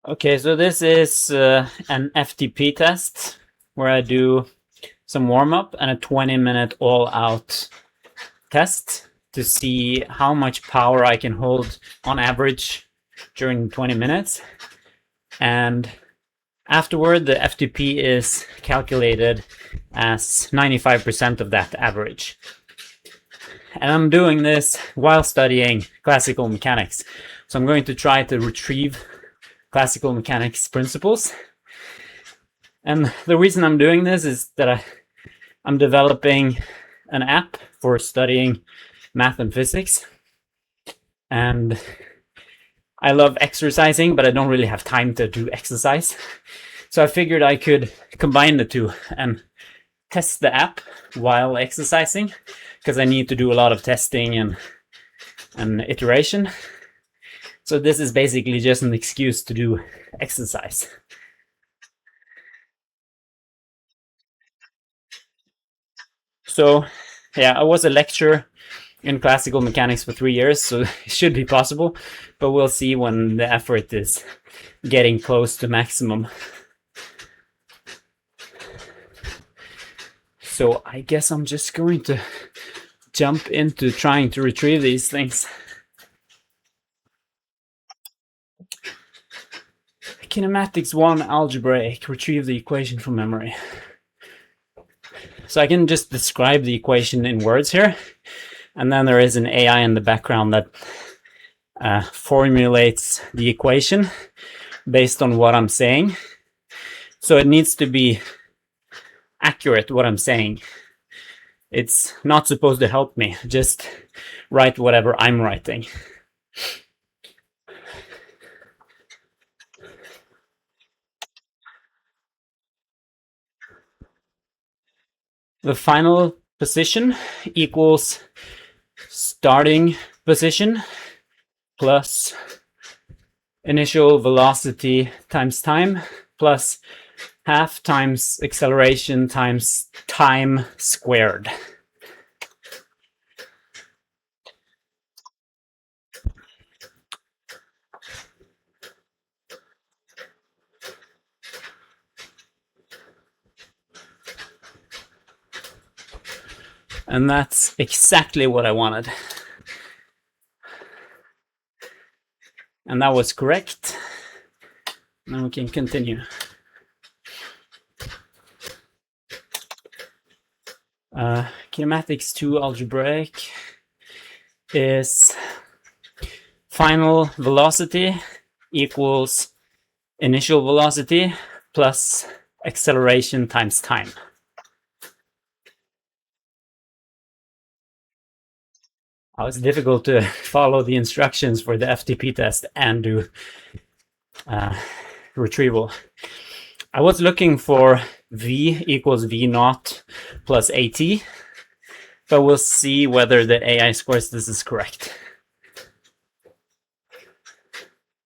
Okay, so this is an FTP test where I do some warm-up and a 20-minute all-out test to see how much power I can hold on average during 20 minutes. And afterward, the FTP is calculated as 95% of that average. And I'm doing this while studying classical mechanics. So I'm going to try to retrieve classical mechanics principles. And the reason I'm doing this is that I'm developing an app for studying math and physics. And I love exercising, but I don't really have time to do exercise. So I figured I could combine the two and test the app while exercising, because I need to do a lot of testing and iteration. So this is basically just an excuse to do exercise. So yeah, I was a lecturer in classical mechanics for 3 years, so it should be possible, but we'll see when the effort is getting close to maximum. So I guess I'm just going to jump into trying to retrieve these things. Kinematics 1 algebraic, retrieve the equation from memory. So I can just describe the equation in words here, and then there is an AI in the background that formulates the equation based on what I'm saying. So it needs to be accurate, what I'm saying. It's not supposed to help me, just write whatever I'm writing. The final position equals starting position plus initial velocity times time plus half times acceleration times time squared. And that's exactly what I wanted. And that was correct. Now we can continue. Kinematics 2 algebraic is final velocity equals initial velocity plus acceleration times time. Oh, it's difficult to follow the instructions for the FTP test and do retrieval. I was looking for V equals V naught plus AT, but we'll see whether the AI scores this is correct.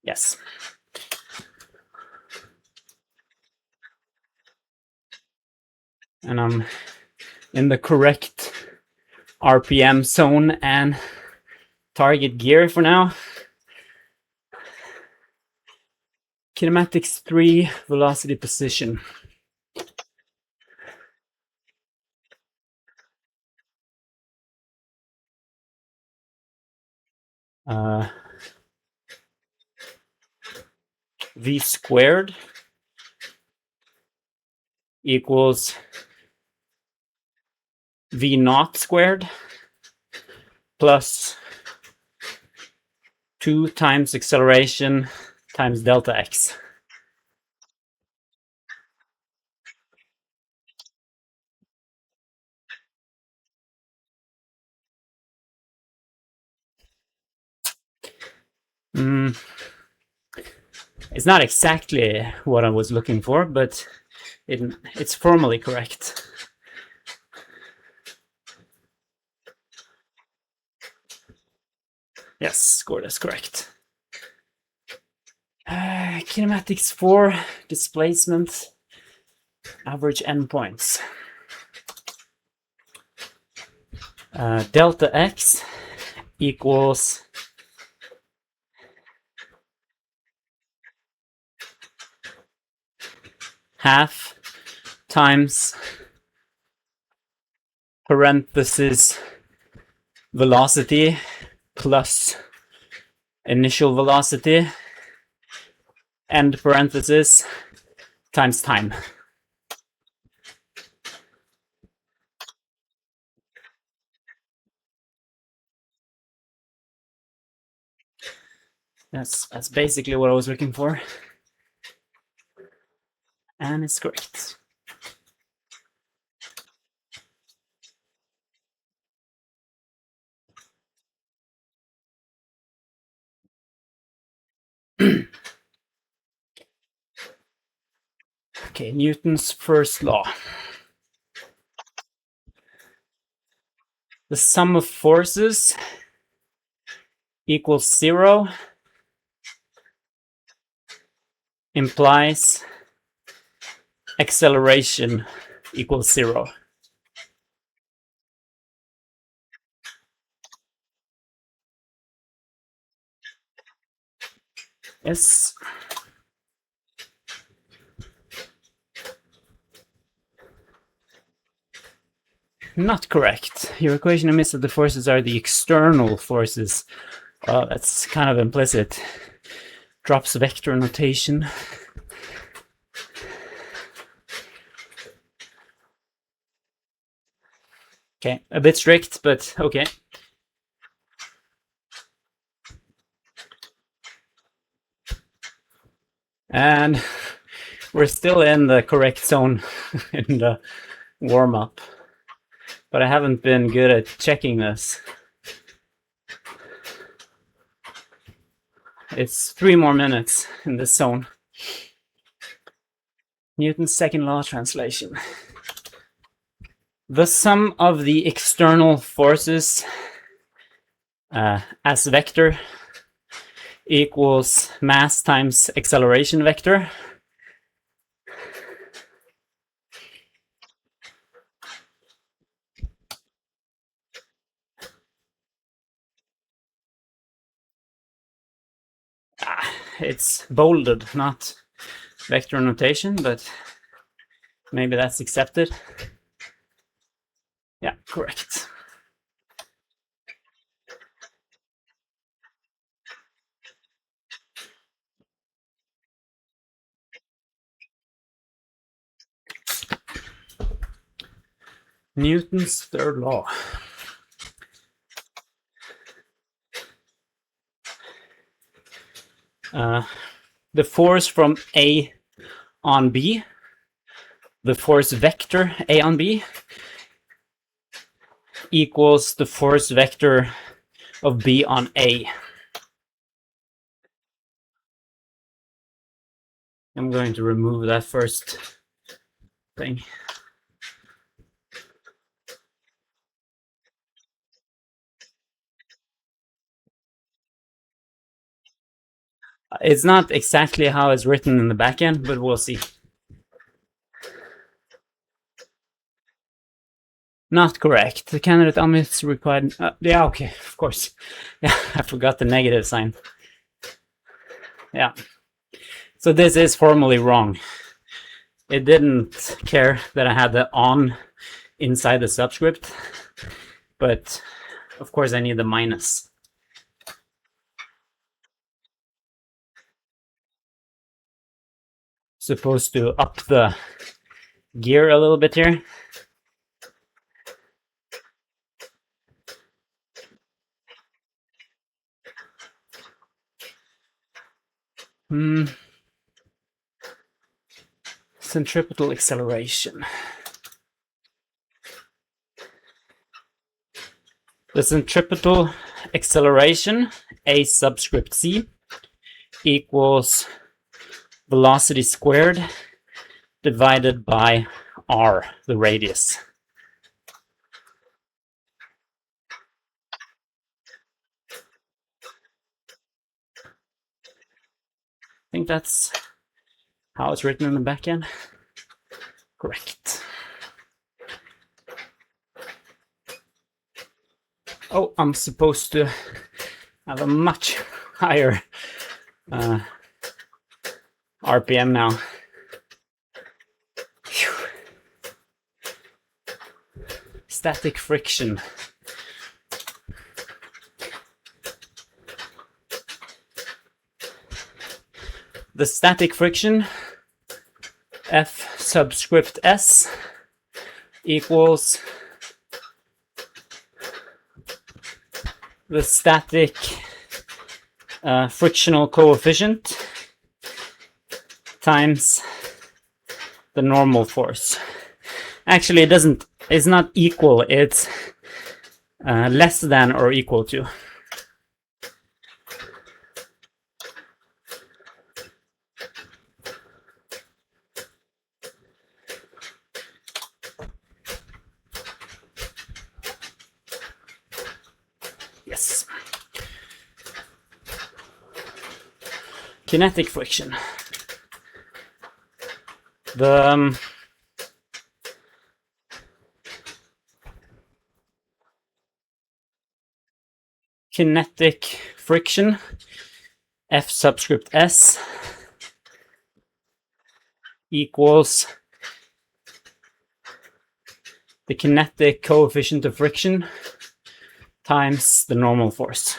Yes. And I'm in the correct RPM zone and target gear for now. Kinematics 3 velocity position. V squared equals V naught squared plus 2 times acceleration times delta x. It's not exactly what I was looking for, but it's formally correct. Yes, scored as correct. Kinematics 4, displacement, average endpoints. Delta x equals half times parenthesis velocity plus initial velocity, end parenthesis, times time. That's basically what I was looking for. And it's correct. Okay, Newton's first law. The sum of forces equals 0 implies acceleration equals 0. Yes. Not correct. Your equation admits that the forces are the external forces. Well, that's kind of implicit. Drops vector notation. Okay, a bit strict, but okay. And we're still in the correct zone in the warm-up. But I haven't been good at checking this. It's 3 more minutes in this zone. Newton's second law translation. The sum of the external forces as vector equals mass times acceleration vector. It's bolded, not vector notation, but maybe that's accepted. Yeah, correct. Newton's third law. The force from A on B, the force vector A on B, equals the force vector of B on A. I'm going to remove that first thing. It's not exactly how it's written in the backend, but we'll see. Not correct. The candidate omits required. Yeah, okay, of course. Yeah, I forgot the negative sign. Yeah. So this is formally wrong. It didn't care that I had the on inside the subscript, but of course I need the minus. Supposed to up the gear a little bit here. Centripetal acceleration. The centripetal acceleration, A subscript C, equals velocity squared divided by r, the radius. I think that's how it's written in the backend. Correct. Oh, I'm supposed to have a much higher RPM now. Static friction. The static friction, F subscript S, equals the static frictional coefficient times the normal force. Actually, it's not equal, it's less than or equal to. Yes. Kinetic friction. The kinetic friction, F subscript S, equals the kinetic coefficient of friction times the normal force.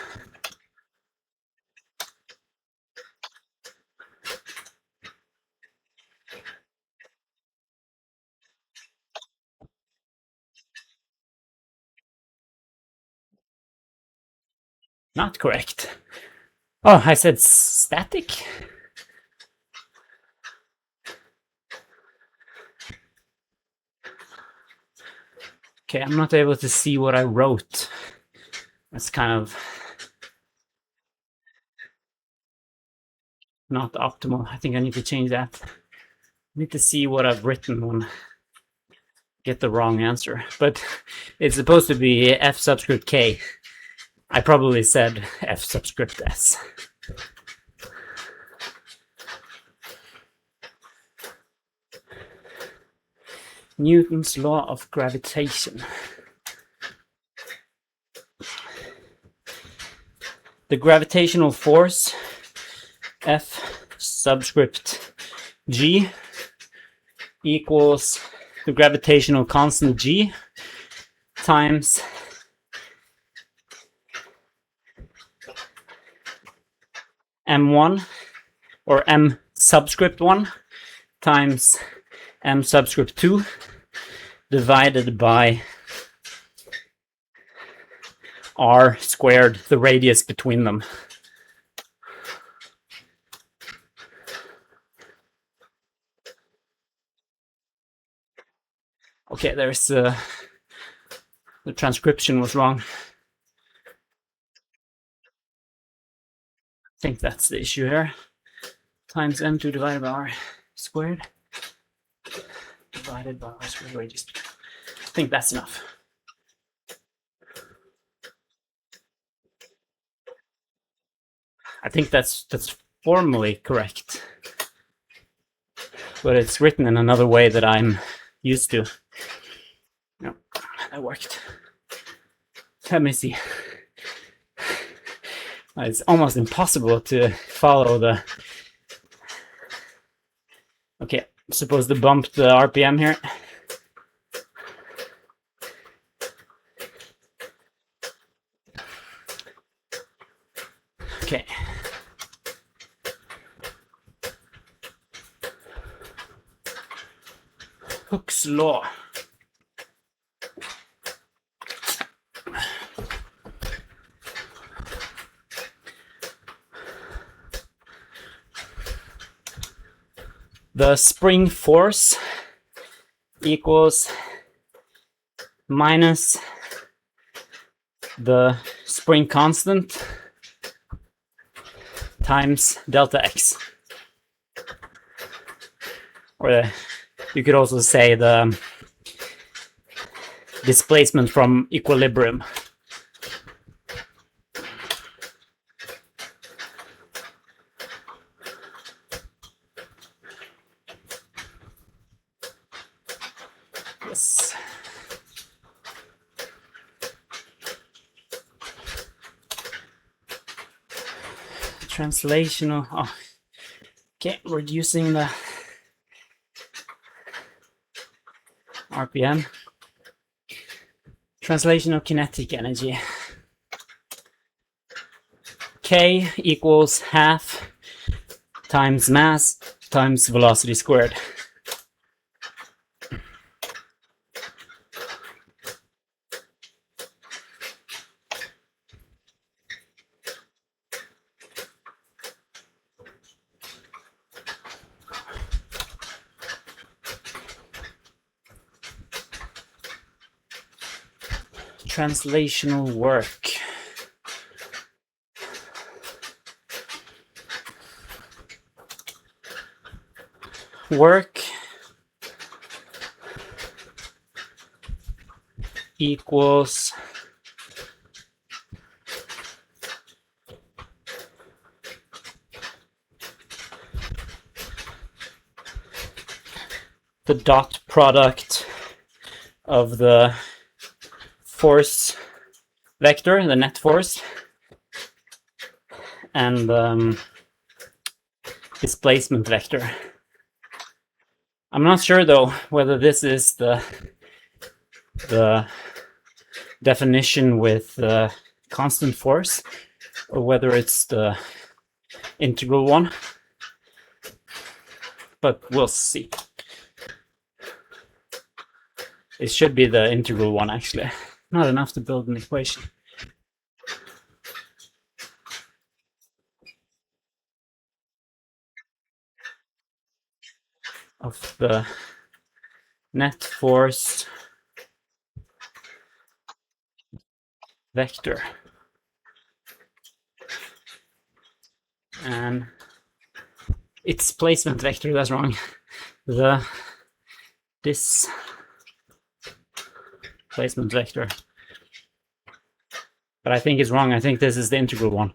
Not correct. Oh, I said static? Okay, I'm not able to see what I wrote. That's kind of not optimal. I think I need to change that. I need to see what I've written when I get the wrong answer. But it's supposed to be F subscript K. I probably said F subscript S. Newton's law of gravitation. The gravitational force, F subscript G, equals the gravitational constant G times M1 or M subscript 1 times M subscript 2 divided by R squared, the radius between them. Okay, there's the transcription was wrong. I think that's the issue here. Times M2 divided by R squared divided by R squared radius. I think that's enough. I think that's formally correct, but it's written in another way that I'm used to. No, that worked. Let me see. It's almost impossible to follow the... Okay, I'm supposed to bump the RPM here. Okay. Hooke's law. The spring force equals minus the spring constant times delta x. Or you could also say the displacement from equilibrium. Yes. Translational. Oh, okay, reducing the RPM. Translation of kinetic energy. K equals half times mass times velocity squared. Translational work. Work equals the dot product of the force vector, the net force, and displacement vector. I'm not sure though whether this is the definition with constant force or whether it's the integral one, but we'll see. It should be the integral one actually. Not enough to build an equation. Of the net force vector. And it's displacement vector, that's wrong. The displacement vector. But I think it's wrong. I think this is the integral one.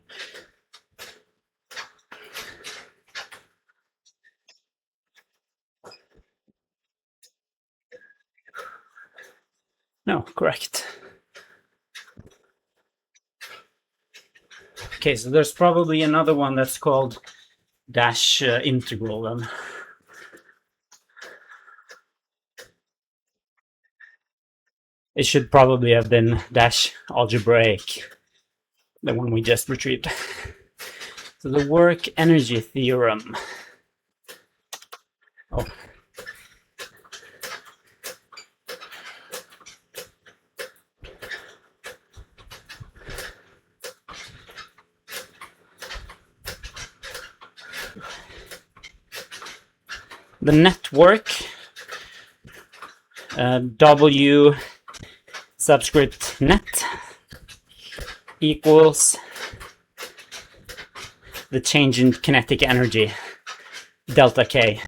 No, correct. Okay, so there's probably another one that's called dash integral then. It should probably have been dash algebraic, the one we just retrieved. So the work energy theorem. Oh. The network, W subscript net equals the change in kinetic energy, delta K.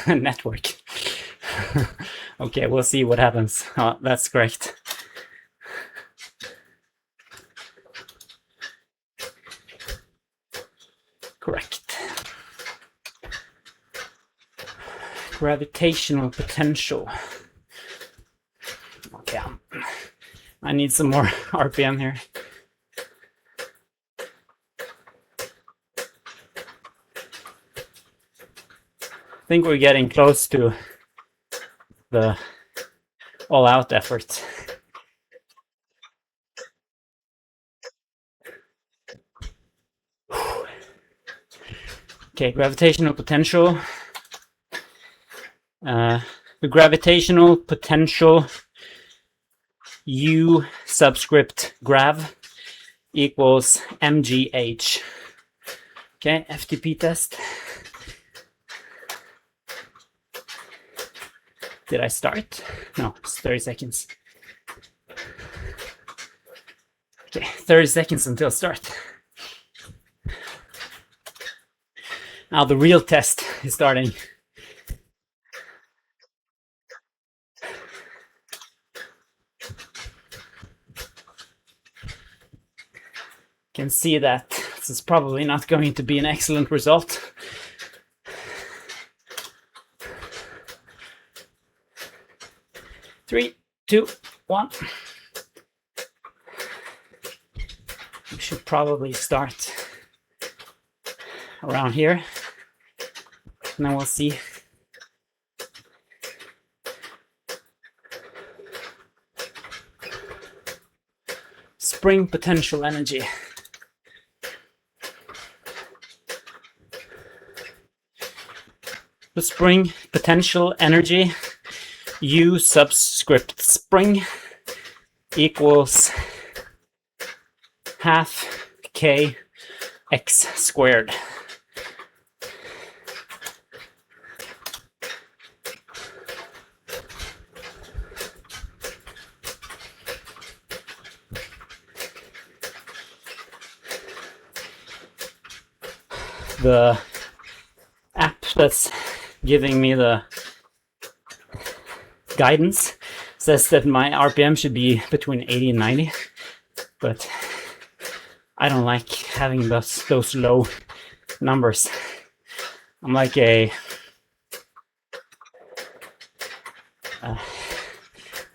Network. Okay, we'll see what happens. Oh, that's correct. Correct. Gravitational potential. Okay, I need some more RPM here. I think we're getting close to the all-out effort. Okay, gravitational potential. The gravitational potential U subscript grav equals mgh. Okay, FTP test. Did I start? No, it's 30 seconds. Okay, 30 seconds until start. Now the real test is starting. Can see that this is probably not going to be an excellent result. Three, two, one. We should probably start around here. And then we'll see spring potential energy. The spring potential energy, U subscript spring, equals half K x squared. The app that's giving me the guidance says that my RPM should be between 80 and 90, but I don't like having those low numbers. I'm like I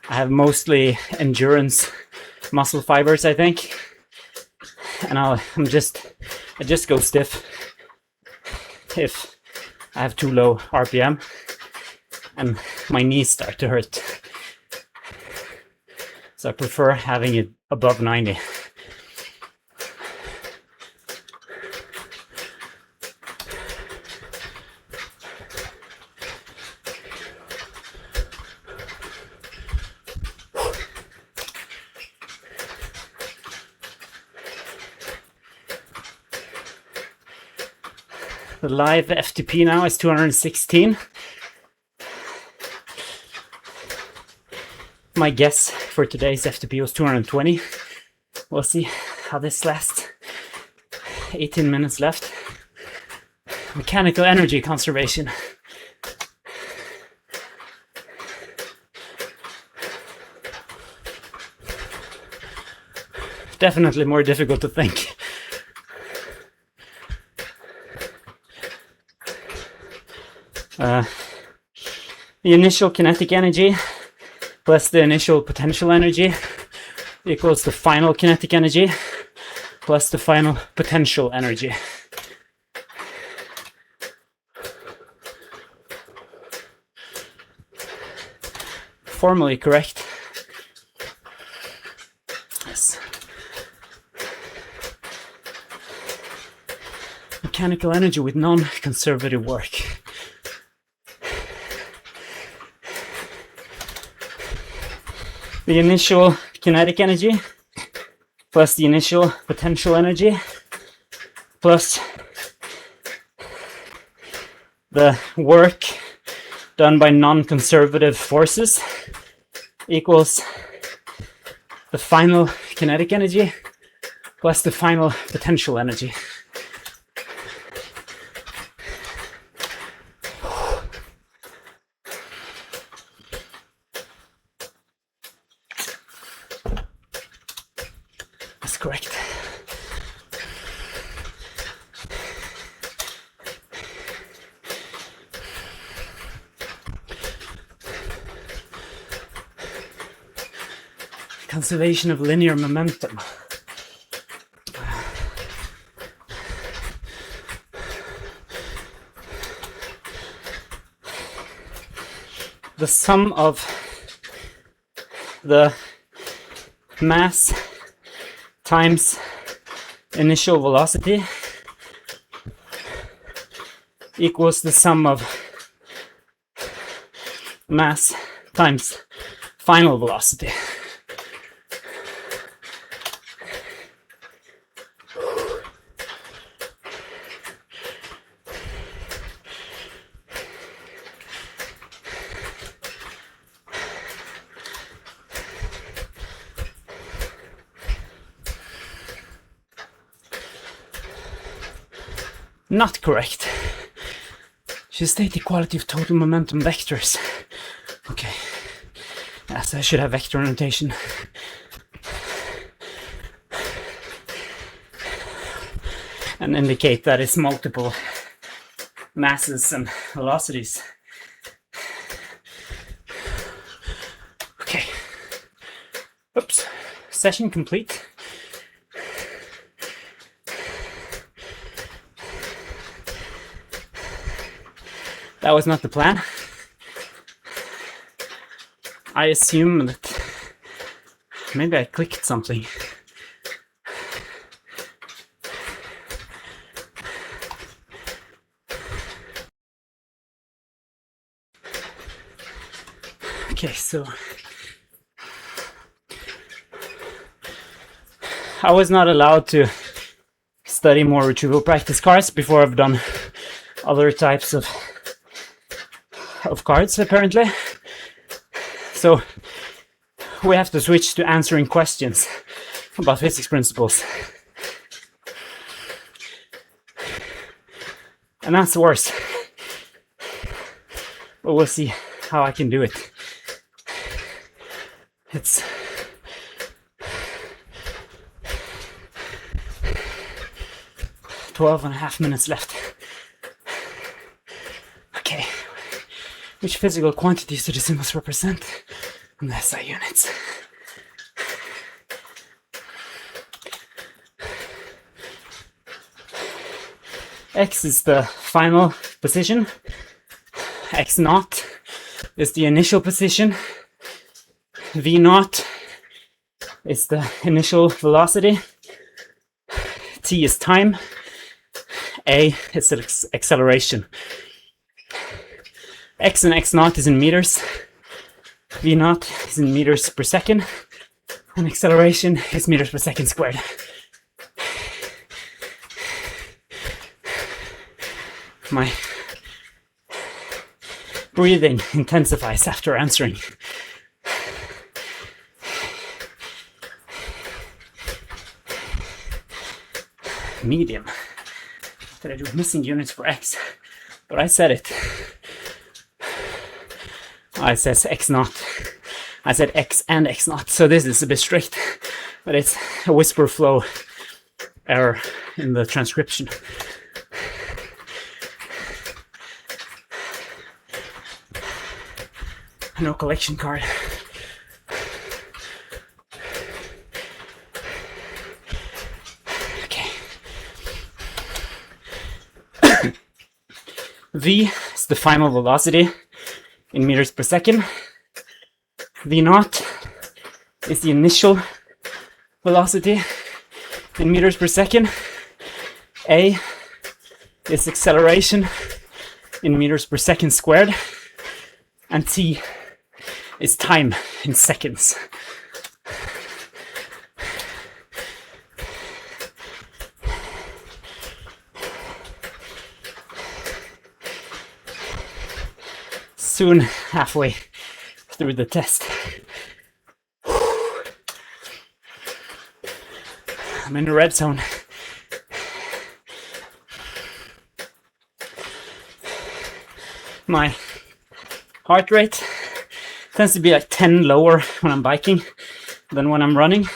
have mostly endurance muscle fibers, I think, and I just go stiff if I have too low RPM and my knees start to hurt. So I prefer having it above 90. The live FTP now is 216. My guess for today's FTP was 220. We'll see how this lasts. 18 minutes left. Mechanical energy conservation. Definitely more difficult to think. The initial kinetic energy plus the initial potential energy equals the final kinetic energy plus the final potential energy. Formally correct. Yes. Mechanical energy with non-conservative work. The initial kinetic energy plus the initial potential energy plus the work done by non-conservative forces equals the final kinetic energy plus the final potential energy. Correct. Conservation of linear momentum. The sum of the mass times initial velocity equals the sum of mass times final velocity. Not correct. Should state the equality of total momentum vectors. Okay. Yes, I should have vector notation. And indicate that it's multiple masses and velocities. Okay. Oops. Session complete. That was not the plan. I assume that maybe I clicked something. Okay, so I was not allowed to study more retrieval practice cards before I've done other types of cards, apparently. So we have to switch to answering questions about physics principles. And that's worse. But we'll see how I can do it. It's 12.5 minutes left. Okay. Which physical quantities do the symbols represent in the SI units? X is the final position. X naught is the initial position. V naught is the initial velocity. T is time. A is acceleration. X and X naught is in meters. V naught is in meters per second. And acceleration is meters per second squared. My breathing intensifies after answering. Medium. What did I do? Missing units for X. But I said it. I said X naught. I said X and X naught. So this is a bit strict. But it's a whisper flow error in the transcription. No collection card. Okay. V is the final velocity in meters per second. V naught is the initial velocity in meters per second. A is acceleration in meters per second squared. And T is time in seconds. Soon halfway through the test. I'm in the red zone. My heart rate tends to be like 10 lower when I'm biking than when I'm running.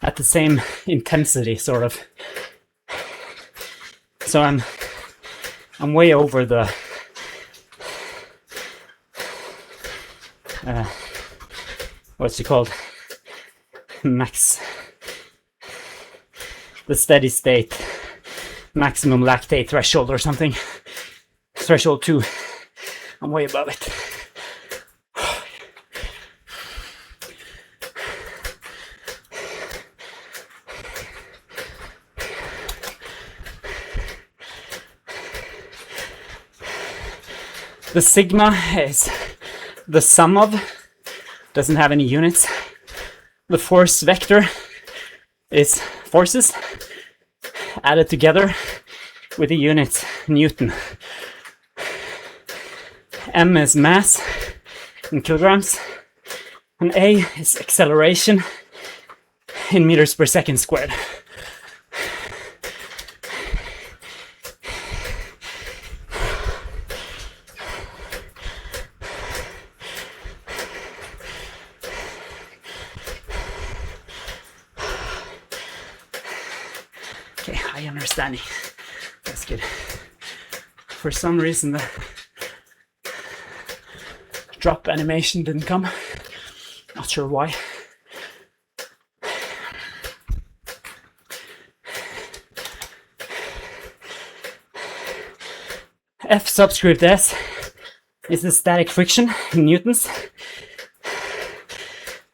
At the same intensity, sort of. So I'm way over the what's it called? Max. The steady state maximum lactate threshold or something. Threshold 2. I'm way above it. The sigma is the sum of, doesn't have any units. The force vector is forces added together with the unit Newton. M is mass in kilograms, and A is acceleration in meters per second squared. Okay, high understanding. That's good. For some reason, the drop animation didn't come. Not sure why. F subscript S is the static friction in newtons.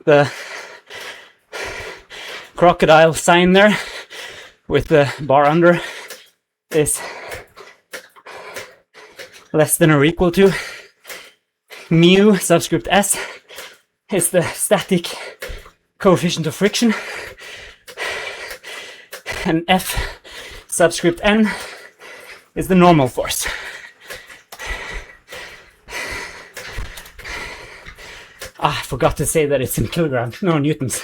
The crocodile sign there with the bar under is less than or equal to Mu subscript s is the static coefficient of friction, and F subscript n is the normal force. I forgot to say that it's in kilograms, no newtons.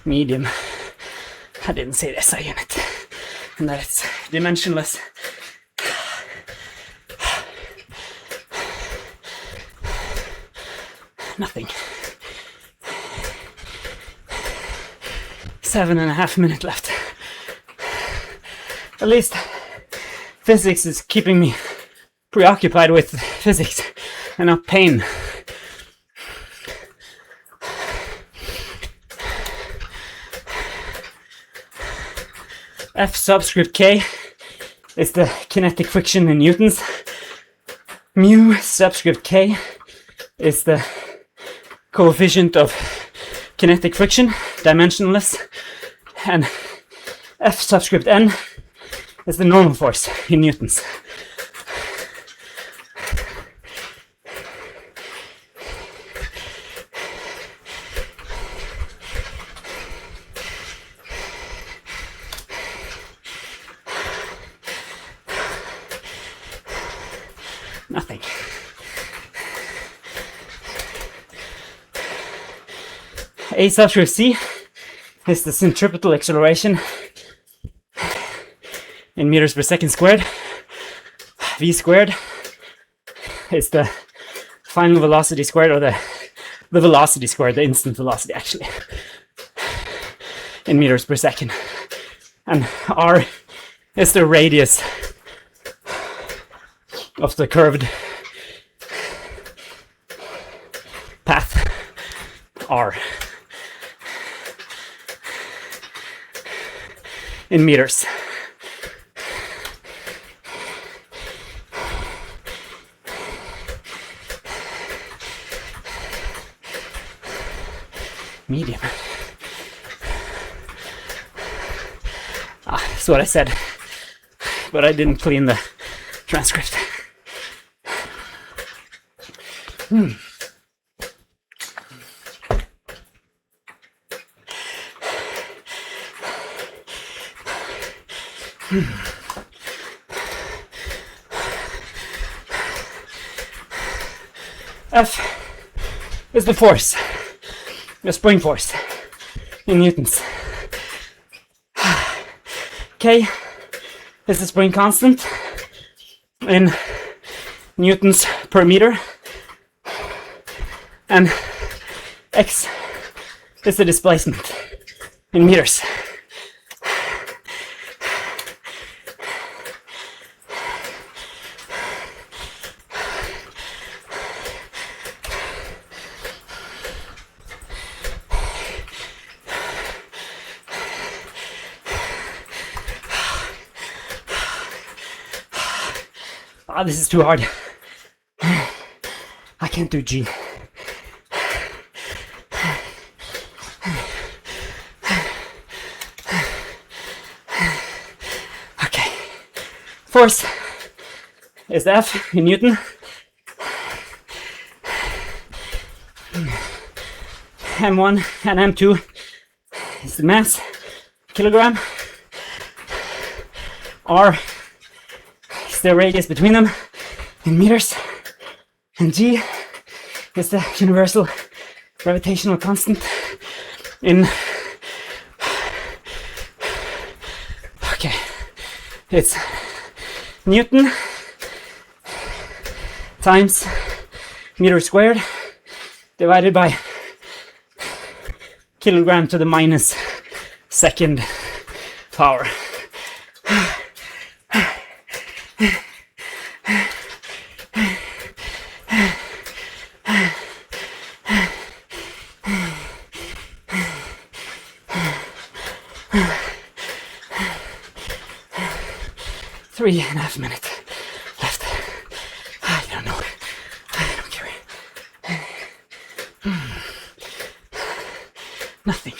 Medium. I didn't say the SI unit. And that it's dimensionless. Nothing. 7.5 minutes left. At least physics is keeping me preoccupied with physics and not pain. F subscript k is the kinetic friction in newtons. Mu subscript k is the coefficient of kinetic friction, dimensionless, and F subscript n is the normal force in newtons. Nothing. A subscript c is the centripetal acceleration in meters per second squared. V squared is the final velocity squared, or the velocity squared, the instant velocity actually, in meters per second. And r is the radius of the curved path r in meters. Medium. That's what I said, but I didn't clean the transcript. F is the force, the spring force in newtons. K is the spring constant in newtons per meter, and X is the displacement in meters. This is too hard. I can't do G. Okay. Force is the F in Newton. M1 and M2 is the mass, kilogram. R is the radius between them in meters, and G is the universal gravitational constant in, okay, it's Newton times meter squared divided by kilogram to the minus second power. Three and a half minutes left. I don't know. I don't care. Nothing.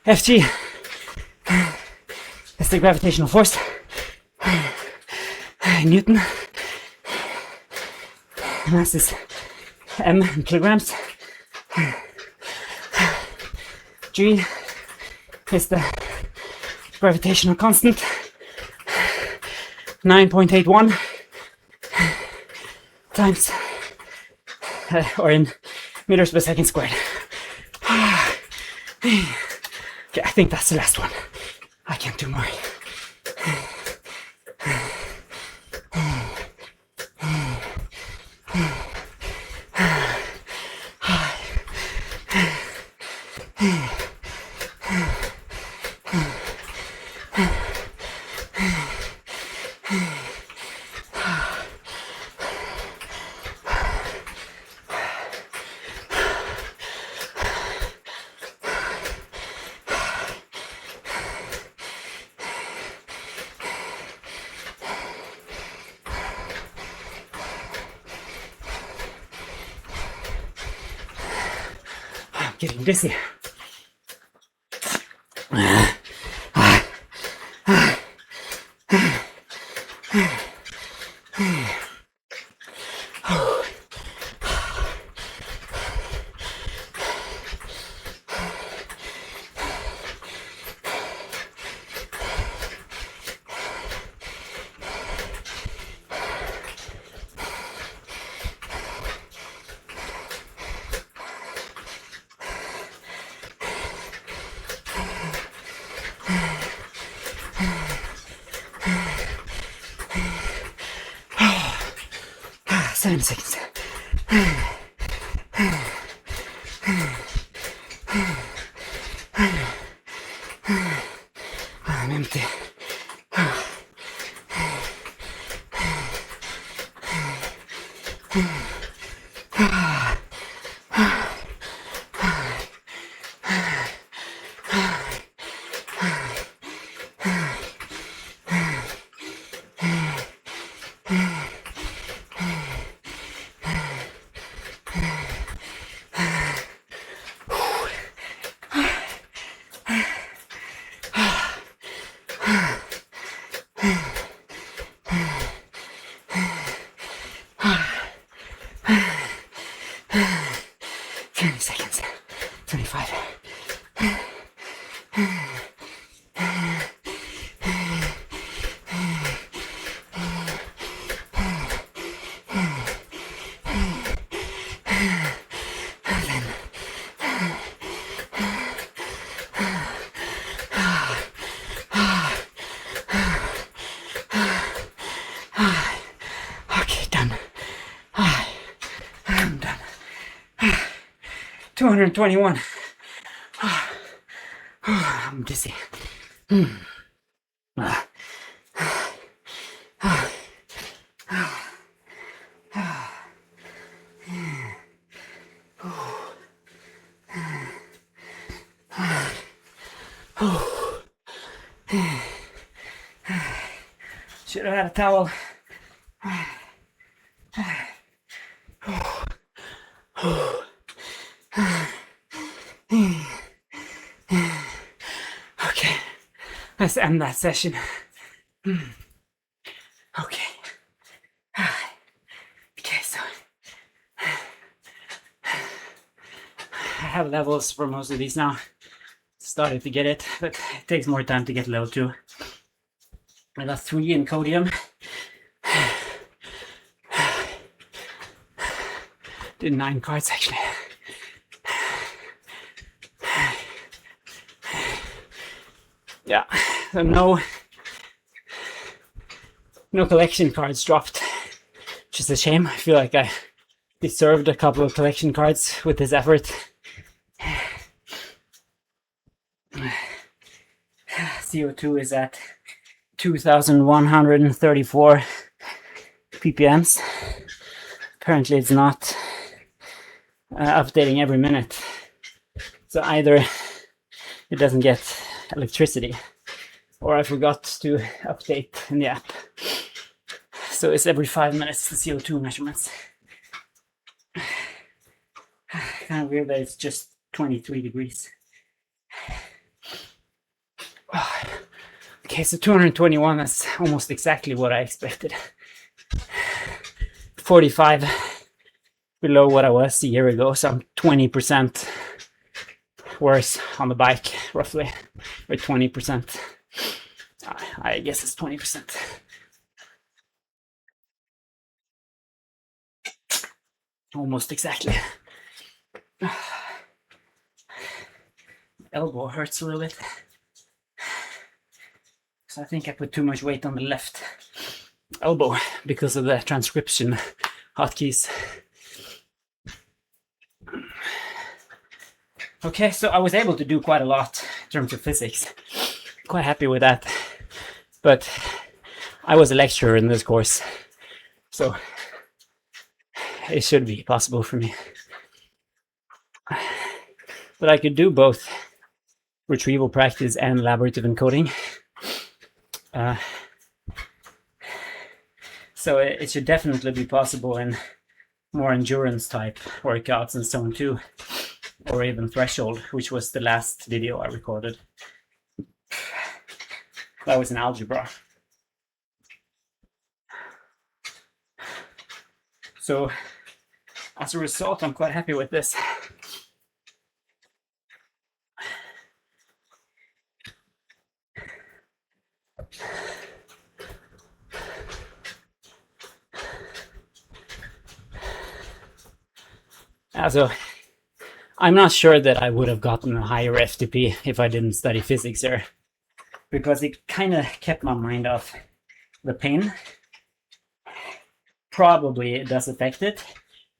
Fg. That's the gravitational force. Newton. Mass is m in kilograms. G is the gravitational constant. 9.81 times, or in meters per second squared. Okay, I think that's the last one. I can't do more. Getting dizzy. Seven seconds. I'm empty. Seconds. 25. Okay, done. I'm done. 221. I'm dizzy. Should have had a towel. Okay, let's end that session. Okay. Okay, so I have levels for most of these now. Started to get it, but it takes more time to get level 2. I got 3 encodium. Did 9 cards actually. Yeah, so no collection cards dropped, which is a shame. I feel like I deserved a couple of collection cards with this effort. CO2 is at 2,134 ppms. Apparently it's not updating every minute. So either it doesn't get electricity or I forgot to update in the app. So it's every 5 minutes the CO2 measurements. Kind of weird that it's just 23 degrees. Okay, so 221, that's almost exactly what I expected. 45 below what I was a year ago, so I'm 20% worse on the bike, roughly, or 20%. I guess it's 20%. Almost exactly. Elbow hurts a little bit. So I think I put too much weight on the left elbow because of the transcription hotkeys. Okay, so I was able to do quite a lot in terms of physics. Quite happy with that. But I was a lecturer in this course, so it should be possible for me. But I could do both retrieval practice and elaborative encoding. So it should definitely be possible in more endurance type workouts and so on too, or even threshold, which was the last video I recorded. That was in algebra. So as a result, I'm quite happy with this. Also, I'm not sure that I would have gotten a higher FTP if I didn't study physics there, because it kind of kept my mind off the pain. Probably it does affect it,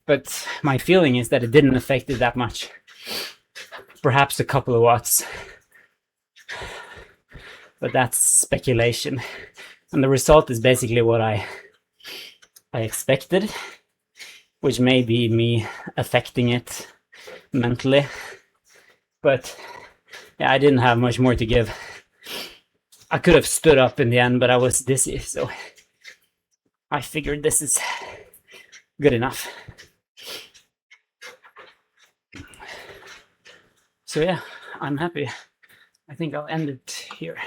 but my feeling is that it didn't affect it that much. Perhaps a couple of watts, but that's speculation. And the result is basically what I expected, which may be me affecting it mentally. But yeah, I didn't have much more to give. I could have stood up in the end, but I was dizzy, so I figured this is good enough. So yeah, I'm happy. I think I'll end it here.